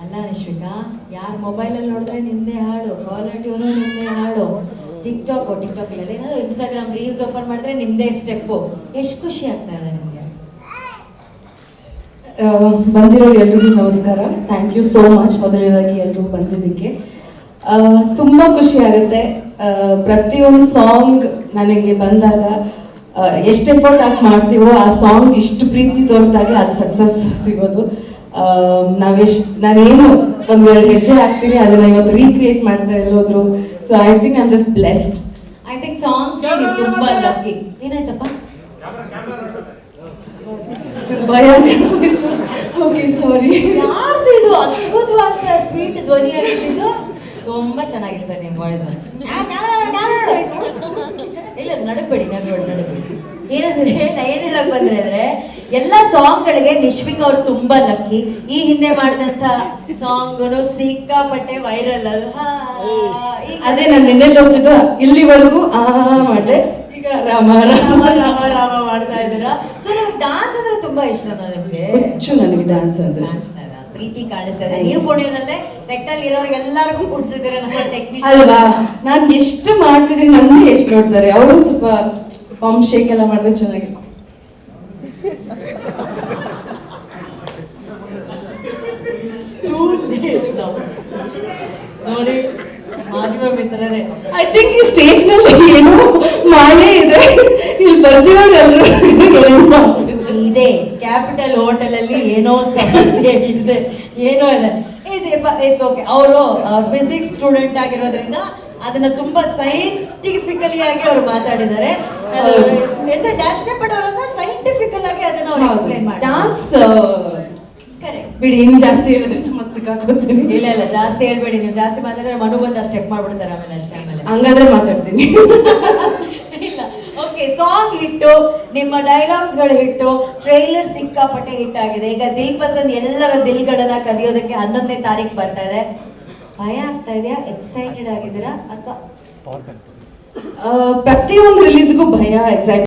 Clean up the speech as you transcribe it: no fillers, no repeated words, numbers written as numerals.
ಅಲ್ಲ ನಿಶ್ವಿಕಾ, ಯಾರ ಮೊಬೈಲಲ್ಲಿ ನೋಡಿದ್ರೆ ನಿಂದೆ ಹಾಡು, ಕಾಲರ್ ಟ್ಯೂನು ನಿಂದೆ ಹಾಡು, ಟಿಕ್ಟಾಕ್ ಇಲ್ಲ ಏನಾದ್ರು ಇನ್ಸ್ಟಾಗ್ರಾಮ್ ರೀಲ್ಸ್ ಓಪನ್ ಮಾಡಿದ್ರೆ ನಿಂದೇ ಸ್ಟೆಪ್ಪು. ಎಷ್ಟು ಖುಷಿ ಆಗ್ತಾ ಇದೆ ನಿಮಗೆ? ಬಂದಿರೋ ಎಲ್ರಿಗೂ ನಮಸ್ಕಾರ. ಥ್ಯಾಂಕ್ ಯು ಸೋ ಮಚ್ ಮೊದಲನೇದಾಗಿ ಎಲ್ಲರೂ ಬಂದಿದ್ದಕ್ಕೆ. ತುಂಬ ಖುಷಿ ಆಗುತ್ತೆ. ಪ್ರತಿಯೊಂದು ಸಾಂಗ್ ನನಗೆ ಬಂದಾಗ ಎಷ್ಟು ಎಫರ್ಟ್ ಹಾಕಿ ಮಾಡ್ತೀವೋ ಆ ಸಾಂಗ್ ಇಷ್ಟು ಪ್ರೀತಿ ತೋರಿಸಿದಾಗ ಅದು ಸಕ್ಸಸ್ ಸಿಗೋದು. ನಾನೇನು ಒಂದೆರಡು ಹೆಜ್ಜೆ ಹಾಕ್ತೀನಿ, ಅದನ್ನ ಇವತ್ತು ರೀಕ್ರಿಯೇಟ್ ಮಾಡ್ತಾರೆ ಎಲ್ಲೋದ್ರು. So I think I am just blessed. I think songs ತುಂಬಾ ಲಕ್ಕಿ. ಏನಾಯ್ತಪ್ಪ? ಭಯ. Okay, sorry. ಯಾರ್ದು ಇದು ಅದ್ಭುತವಾದ ಸ್ವೀಟ್ ಧ್ವನಿ ಆಗಿದ್ದು? ತುಂಬಾ ಚೆನ್ನಾಗಿದೆ ಸರ್ ನಿಮ್ಮ ವಾಯ್ಸ್. ಇಲ್ಲ ನಡಬೇಡಿ ಏನಂದ್ರೆ ನಾ ಏನ್ ಹೇಳಕ್ ಬಂದ್ರೆ ಅಂದ್ರೆ ಎಲ್ಲ ಸಾಂಗ್ಗಳಿಗೆ ನಿಶ್ವಿಕ್ ಅವರು ತುಂಬಾ ಲಕ್ಕಿ. ಈ ಹಿಂದೆ ಮಾಡಿದಂತ ಸಾಂಗ್ ಸಿಕ್ಕಾಪಟ್ಟೆ ವೈರಲ್. ಅದು ಅದೇ ನಾನು ನಿನ್ನೆ ಹೋಗ್ತಿದ್ದು ಇಲ್ಲಿವರೆಗೂ ಮಾಡಿದೆ. ಈಗ ರಾಮ ರಾಮ ರಾಮ ರಾಮ ಮಾಡ್ತಾ ಇದ್ದೀರಾ. ಸೊ ನಿಮ್ಗೆ ಡಾನ್ಸ್ ಅಂದ್ರೆ ತುಂಬಾ ಇಷ್ಟ ನಿಮ್ಗೆ? ಹುಚ್ಚು ನನಗೆ ಡಾನ್ಸ್ ಅಂದ್ರೆ. ಪ್ರೀತಿ ಕಾಣಿಸ್ತದೆ. ನೀವು ಕುಣಿಯೋದಲ್ಲೇ ಸೆಟ್ ಅಲ್ಲಿ ಇರೋರ್ಗೆಲ್ಲರಿಗೂ ಕುಡ್ಸಿದ್ರೆ ನಮ್ಮ ಟೆಕ್ನಿಕ್ ಅಲ್ವಾ? ನಾನು ಎಷ್ಟು ಮಾಡ್ತಿದ್ದೀನಿ ನನ್ನೇ ಎಷ್ಟು ನೋಡ್ತಾರೆ. ಅವರು ಸ್ವಲ್ಪ ಪಂಪ್ ಶೇಕ್ ಎಲ್ಲ ಮಾಡಿದ್ರೆ ಚೆನ್ನಾಗಿ. ನೋಡಿ ಮಾಧ್ಯಮ ಮಿತ್ರರೇ, ಐ ಥಿಂಕ್ ಈ ಸ್ಟೇಜ್ ನಲ್ಲಿ ಏನೋ ಮಾಯೆ ಇದೆ. ಇಲ್ಲಿ ಬರ್ದಿರೋರೆಲ್ಲರೂ ಇದೆ. ಕ್ಯಾಪಿಟಲ್ ಹೋಟೆಲ್ ಅಲ್ಲಿ ಏನೋ ಸಮಸ್ಯೆ ಇದೆ, ಏನೋ ಇದೆ. It's okay. ಅವರು ಫಿಸಿಕ್ಸ್ ಸ್ಟೂಡೆಂಟ್ ಆಗಿರೋದ್ರಿಂದ ಅದನ್ನ ತುಂಬಾ ಸೈನ್ಟಿಫಿಕಲಿ ಆಗಿ ಅವ್ರು ಮಾತಾಡಿದ್ದಾರೆ. It's a dance step, but ಅವರನ್ನ ಸೈಂಟಿಫಿಕಲ್ ಆಗಿ ಅದನ್ನ ಅವ್ರು ಎಕ್ಸ್ಪ್ಲೈನ್ ಮಾಡಿ. ಡಾನ್ಸ್ ಕರೆಕ್ಟ್ ಬಿಡಿ, ಇನ್ನು ಜಾಸ್ತಿ ಹೇಳಿದ್ರೆ ಮತ್ತೆ ಸಿಕ್ಕಾಕೋತೀನಿ. ಇಲ್ಲ ಜಾಸ್ತಿ ಹೇಳ್ಬೇಡಿ. ನೀವು ಜಾಸ್ತಿ ಮಾತಾಡಿದ್ರೆ ಮನು ಬಂದ ಸ್ಟೆಪ್ ಮಾಡ್ಬಿಡ್ತಾರೆ ಆಮೇಲೆ ಅಷ್ಟೇ. ಆಮೇಲೆ ಹಂಗಾದ್ರೆ ಮಾತಾಡ್ತೀನಿ. ಇಲ್ಲ ಓಕೆ. ಸಾಂಗ್ ಹಿಟ್ಟು, ನಿಮ್ಮ ಡೈಲಾಗ್ಸ್ ಗಳು ಹಿಟ್ಟು, ಟ್ರೈಲರ್ ಸಿಕ್ಕಾಪಟ್ಟೆ ಹಿಟ್ ಆಗಿದೆ. ಈಗ ದಿಲ್ ಪಸಂದ್ ಎಲ್ಲರ ದಿಲ್ಗಳನ್ನ ಕದಿಯೋದಕ್ಕೆ 11ನೇ ತಾರೀಕು ಬರ್ತಾ ಇದೆ. ಭಯ ಆಗ್ತಾ ಇದೆಯಾ? ಎಕ್ಸೈಟೆಡ್ ಆಗಿದ್ದೀರಾ ಅಥವಾ? ಪ್ರತಿಯೊಂದು ರಿಲೀಸ್ಗೂ ಭಯ, ಎಕ್ಸೈಟ್